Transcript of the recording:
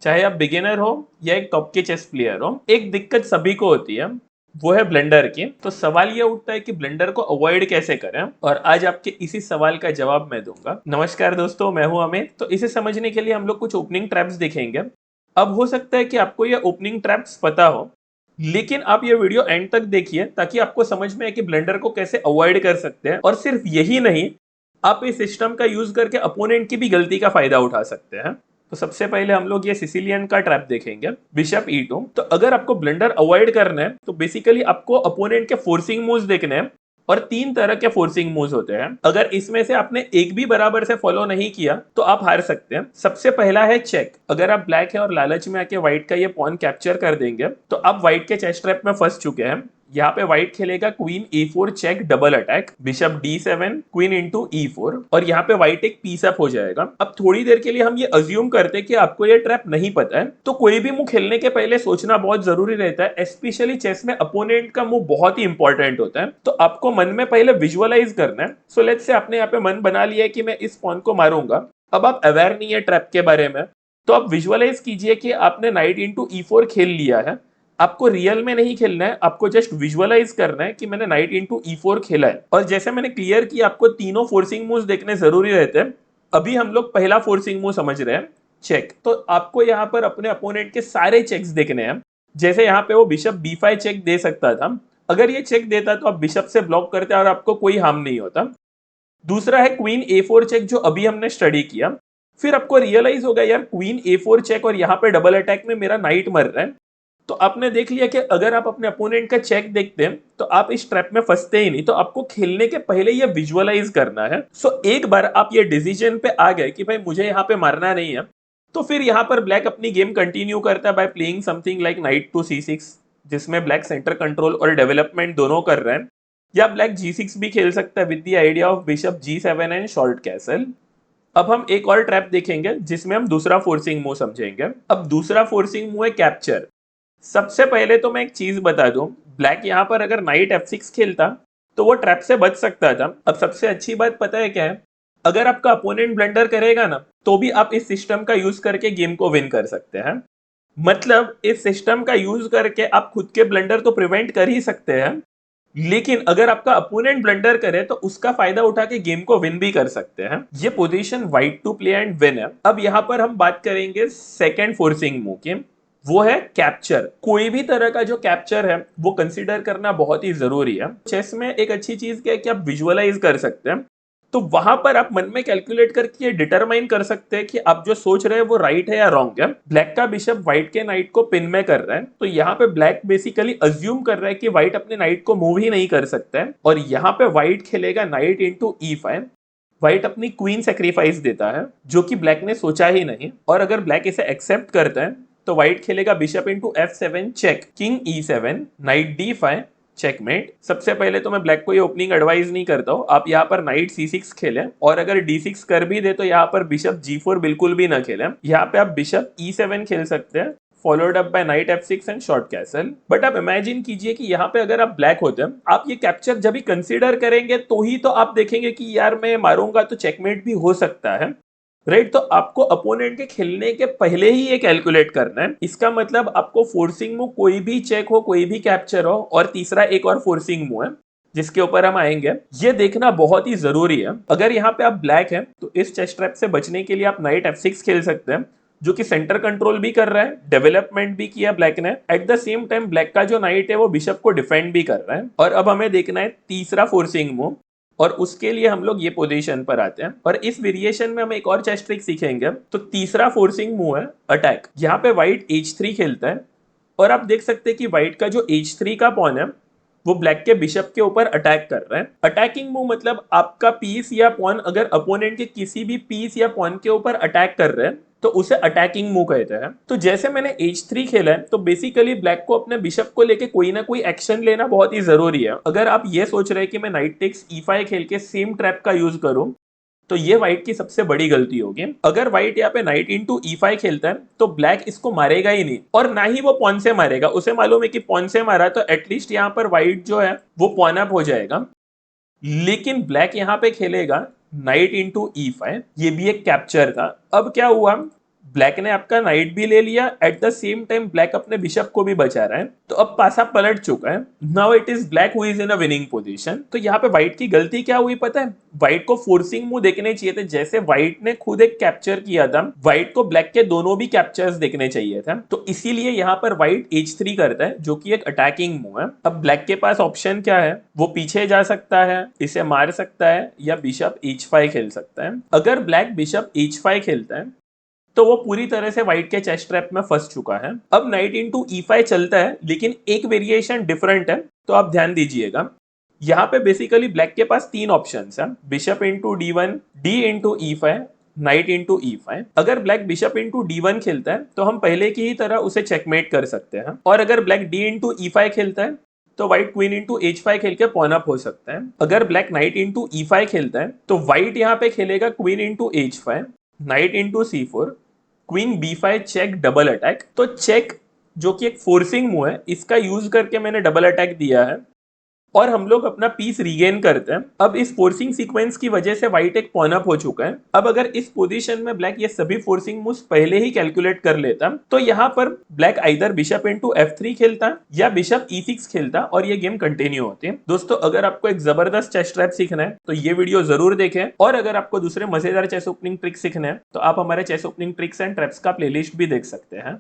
चाहे आप बिगिनर हो या एक टॉप के चेस प्लेयर हो, एक दिक्कत सभी को होती है, वो है ब्लेंडर की। तो सवाल ये उठता है कि ब्लेंडर को अवॉइड कैसे करें, और आज आपके इसी सवाल का जवाब मैं दूंगा। नमस्कार दोस्तों, मैं हूं अमित। तो इसे समझने के लिए हम लोग कुछ ओपनिंग ट्रैप्स देखेंगे। अब हो सकता है कि आपको ये ओपनिंग ट्रैप्स पता हो, लेकिन आप ये वीडियो एंड तक देखिए ताकि आपको समझ में आए कि ब्लेंडर को कैसे अवॉइड कर सकते हैं। और सिर्फ यही नहीं, आप इस सिस्टम का यूज करके अपोनेंट की भी गलती का फायदा उठा सकते हैं। तो सबसे पहले हम लोग ये सिसिलियन का ट्रैप देखेंगे, बिशप E2। तो अगर आपको ब्लंडर अवॉइड करना है तो बेसिकली आपको अपोनेंट के फोर्सिंग मूव्स देखने हैं। और तीन तरह के फोर्सिंग मूव्स होते हैं, अगर इसमें से आपने एक भी बराबर से फॉलो नहीं किया तो आप हार सकते हैं। सबसे पहला है चेक। अगर आप ब्लैक है और लालच में आके व्हाइट का ये पॉन कैप्चर कर देंगे तो आप व्हाइट के चेस ट्रैप में फंस चुके हैं। यहाँ पे व्हाइट खेलेगा queen E4 check double attack, bishop D7 queen into E4, और यहाँ पे व्हाइट एक पीस अप हो जाएगा। अब थोड़ी देर के लिए हम ये अज्यूम करते हैं कि आपको ये ट्रैप नहीं पता है, तो कोई भी मूव खेलने के पहले सोचना बहुत जरूरी रहता है। स्पेशली चेस में अपोनेंट का मूव बहुत ही इंपॉर्टेंट होता है, तो आपको मन में पहले विजुअलाइज करना है। सो लेट्स से आपने यहाँ पे मन बना लिया है कि मैं इस पॉन को मारूंगा। अब आप अवेयर नहीं है ट्रैप के बारे में, तो आप विजुअलाइज कीजिए कि आपने नाइट इंटू E4 खेल लिया है। आपको रियल में नहीं खेलना है, आपको जस्ट विजुअलाइज करना है कि मैंने नाइट इंटू E4 खेला है। और जैसे मैंने क्लियर किया, आपको तीनों फोर्सिंग मूव्स देखने जरूरी रहते हैं। अभी हम लोग पहला फोर्सिंग मूव समझ रहे हैं, चेक। तो आपको यहाँ पर अपने अपोनेंट के सारे चेक्स देखने हैं। जैसे यहाँ पे वो बिशप B5 चेक दे सकता था, अगर ये चेक देता तो आप बिशप से ब्लॉक करते और आपको कोई हार्म नहीं होता। दूसरा है क्वीन A4 चेक, जो अभी हमने स्टडी किया। फिर आपको रियलाइज होगा यार क्वीन A4 चेक और यहाँ पे डबल अटैक में मेरा नाइट मर रहा है। तो आपने देख लिया कि अगर आप अपने अपोनेंट का चेक देखते हैं तो आप इस ट्रैप में फंसते ही नहीं। तो आपको खेलने के पहले ये विजुअलाइज करना है। सो एक बार आप ये डिसीजन पे आ गए कि भाई मुझे यहाँ पे मारना नहीं है, तो फिर यहाँ पर ब्लैक अपनी गेम कंटिन्यू करता है by playing something like knight to C6, जिसमें ब्लैक सेंटर कंट्रोल और डेवलपमेंट दोनों कर रहे हैं। या ब्लैक G6 भी खेल सकता है with the idea of bishop G7 and short castle. अब हम एक और ट्रैप देखेंगे जिसमें हम दूसरा फोर्सिंग मूव समझेंगे। अब दूसरा फोर्सिंग मूव है कैप्चर। सबसे पहले तो मैं एक चीज बता दूं, ब्लैक यहाँ पर अगर नाइट F6 खेलता तो वो ट्रैप से बच सकता था। अब सबसे अच्छी बात पता है क्या है, अगर आपका अपोनेंट ब्लंडर करेगा ना तो भी आप इस सिस्टम का यूज करके गेम को विन कर सकते हैं। मतलब इस सिस्टम का यूज करके आप खुद के ब्लंडर तो प्रिवेंट कर ही सकते हैं, लेकिन अगर आपका अपोनेंट ब्लंडर करे तो उसका फायदा उठा के गेम को विन भी कर सकते हैं। ये position white to play and win है। अब यहाँ पर हम बात करेंगे सेकंड फोर्सिंग मूव की, वो है कैप्चर। कोई भी तरह का जो कैप्चर है वो कंसीडर करना बहुत ही जरूरी है। चेस में एक अच्छी चीज क्या है कि आप विजुअलाइज कर सकते हैं, तो वहां पर आप मन में कैलकुलेट करके ये डिटरमाइन कर सकते हैं कि आप जो सोच रहे हैं वो राइट है या रॉन्ग है। ब्लैक का बिशप व्हाइट के नाइट को पिन में कर रहा है, तो यहाँ पे ब्लैक बेसिकली अज्यूम कर रहा है कि व्हाइट अपने नाइट को मूव ही नहीं कर सकता है, और यहाँ पे व्हाइट खेलेगा नाइट इंटू E5। व्हाइट अपनी क्वीन सेक्रीफाइस देता है, जो कि ब्लैक ने सोचा ही नहीं। और अगर ब्लैक इसे एक्सेप्ट करता है तो व्हाइट खेलेगा bishop into F7 check, king E7 knight D5 checkmate. सबसे पहले तो मैं ब्लैक को ये ओपनिंग एडवाइज नहीं करता हूँ, आप यहाँ पर नाइट C6 खेलें, और अगर D6 कर भी दे तो यहाँ पर बिशप G4 बिल्कुल भी ना खेलें। यहाँ पे आप बिशप E7 खेल सकते हैं, followed up by night F6 and short castle. But आप इमेजिन कीजिए कि यहाँ पे अगर आप ब्लैक होते हैं, आप ये कैप्चर जब भी कंसीडर करेंगे तो ही तो आप देखेंगे कि यार मैं मारूंगा तो चेकमेट भी हो सकता है, राइट। तो आपको अपोनेंट के खेलने के पहले ही ये कैलकुलेट करना है। इसका मतलब आपको फोर्सिंग मूव कोई भी चेक हो, कोई भी कैप्चर हो, और तीसरा एक और फोर्सिंग मूव है जिसके ऊपर हम आएंगे, ये देखना बहुत ही जरूरी है। अगर यहाँ पे आप ब्लैक हैं तो इस चेस ट्रैप से बचने के लिए आप नाइट F6 खेल सकते हैं, जो कि सेंटर कंट्रोल भी कर रहा है, डेवलपमेंट भी किया ब्लैक ने। At the same time black का जो नाइट है वो बिशप को डिफेंड भी कर रहा है। और अब हमें देखना है तीसरा फोर्सिंग मूव, और उसके लिए हम लोग ये पोजीशन पर आते हैं, और इस वेरिएशन में हम एक और चेस ट्रिक सीखेंगे। तो तीसरा फोर्सिंग मूव है अटैक। यहाँ पे व्हाइट H3 खेलता है, और आप देख सकते हैं कि व्हाइट का जो H3 का पॉन है वो ब्लैक के बिशप के ऊपर अटैक कर रहा है। अटैकिंग मूव मतलब आपका पीस या पॉन अगर अपोनेंट के किसी भी पीस या पॉन के ऊपर अटैक कर रहे हैं तो उसे अटैकिंग मूव कहते हैं। तो जैसे मैंने H3 खेला है, तो बेसिकली ब्लैक को अपने बिशप को लेके कोई ना कोई एक्शन लेना बहुत ही जरूरी है। अगर आप ये सोच रहे हैं कि मैं नाइट टेक्स E5 खेल के सेम ट्रैप का यूज करूं, तो ये व्हाइट की सबसे बड़ी गलती होगी। अगर व्हाइट यहाँ पे नाइट इंटू E5 खेलता है तो ब्लैक इसको मारेगा ही नहीं, और ना ही वो पॉन से मारेगा। उसे मालूम है कि पॉन से मारा तो एटलीस्ट यहाँ पर व्हाइट जो है वो पॉन अप हो जाएगा। लेकिन ब्लैक यहाँ पे खेलेगा नाइट इंटू E5, ये भी एक कैप्चर था। अब क्या हुआ, ब्लैक ने आपका नाइट भी ले लिया, at the same time black अपने बिशप को भी बचा रहा है, तो अब पासा पलट चुका है। Now it is black who is in a winning position. तो यहाँ पे व्हाइट की गलती क्या हुई पता है, व्हाइट को फोर्सिंग मूव देखने चाहिए थे। जैसे व्हाइट ने खुद एक कैप्चर किया था, व्हाइट को ब्लैक के दोनों भी कैप्चर्स देखने चाहिए थे, तो इसीलिए यहाँ पर व्हाइट h3 करता है, जो कि एक अटैकिंग मूव है। अब ब्लैक के पास ऑप्शन क्या है, वो पीछे जा सकता है, इसे मार सकता है, या बिशप h5 खेल सकता है। अगर ब्लैक बिशप h5 खेलता है तो वो पूरी तरह से व्हाइट के चेस्ट ट्रैप में फंस चुका है। अब नाइट इंटू e5 चलता है, लेकिन एक वेरिएशन डिफरेंट है, तो आप ध्यान दीजिएगा। यहाँ पे बेसिकली ब्लैक के पास तीन ऑप्शंस हैं, bishop into d1, d into e5, night into e5। अगर ब्लैक बिशप इंटू d1 खेलता है तो हम पहले की ही तरह उसे चेकमेट कर सकते हैं, और अगर ब्लैक d इंटू e5 खेलता है तो व्हाइट क्वीन इंटू h5 खेल के पॉन अप हो सकता है। अगर ब्लैक नाइट इंटू e5 खेलता है तो व्हाइट यहाँ पे खेलेगा queen into h5, knight into c4, queen b5 check double attack. तो चेक जो कि एक फोर्सिंग मूव है, इसका यूज करके मैंने डबल अटैक दिया है और हम लोग अपना पीस रीगेन करते हैं। अब इस फोर्सिंग सीक्वेंस की वजह से व्हाइट एक पॉन अप हो चुका है। अब अगर इस पोजीशन में ब्लैक ये सभी फोर्सिंग मूव्स पहले ही कैलकुलेट कर लेता तो यहाँ पर black either bishop into f3 खेलता या बिशप e6 खेलता और ये गेम कंटिन्यू होती। दोस्तों, अगर आपको एक जबरदस्त चेस ट्रैप सीखना है तो ये वीडियो जरूर देखें, और अगर आपको दूसरे मजेदार चेस ओपनिंग ट्रिक्स सीखने हैं तो आप हमारे chess opening tricks and traps का प्लेलिस्ट भी देख सकते हैं।